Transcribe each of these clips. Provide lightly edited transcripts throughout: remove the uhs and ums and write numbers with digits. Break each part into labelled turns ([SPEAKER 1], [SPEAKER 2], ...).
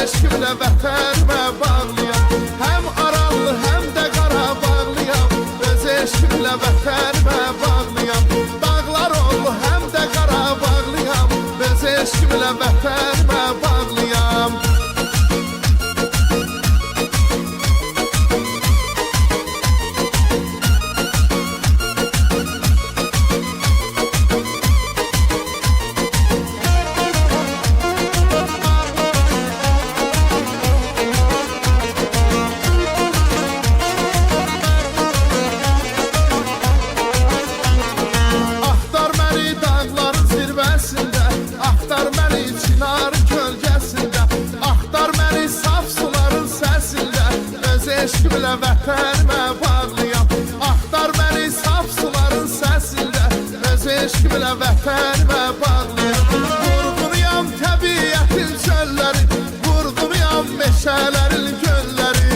[SPEAKER 1] eşkimlə vətənimə bağlıyam. Həm Aranlı, həm də Qarabağlıyam. Öz eşkimlə vətənimə bağlıyam. Dağlar oldu, həm də Qarabağlıyam. Öz eşkimlə vətənimə bağlıyam. Eşkimlə vətənimə bağlıyam. Axtar məni saf suların səsində. Öz eşkimlə vətənimə bağlıyam. Vurğunuyam təbiətin çölləri, vurğunuyam meşələrin gölləri.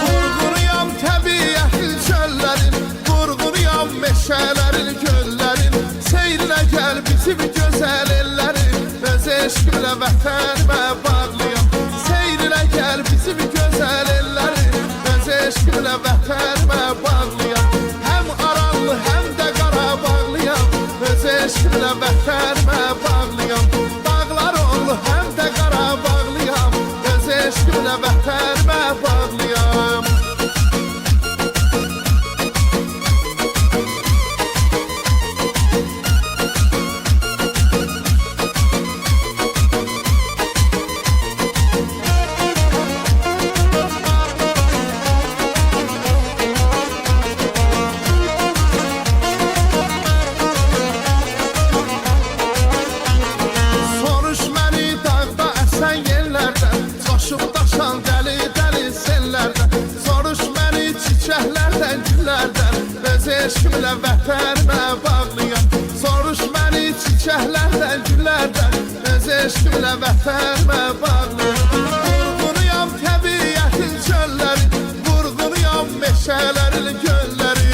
[SPEAKER 1] Vurğunuyam təbiətin çöllərin, vurğunuyam meşələrin göllərin. Seyrinə gəl bizim gözəl ellərin. Öz eşkimlə vətənimə bağlıyam. Seyrinə gəl bizim gözəl ellərin. Öz eşkimlə vətənimə bağlıyam. Həm Aranlı, həm də Qarabağlıyam. Öz eşkimlə vətənimə bağlıyam. Dağlar oldu, həm də Qarabağlıyam. Öz eşkimlə vətənimə bağlıyam. Öz eşkimlə vətənimə bağlıyam. Soruş məni çiçəklərdən, güllərdən. Öz eşkimlə vətənimə bağlıyam. Vurğunuyam təbiətin çölləri, vurğunuyam meşələrin gölləri.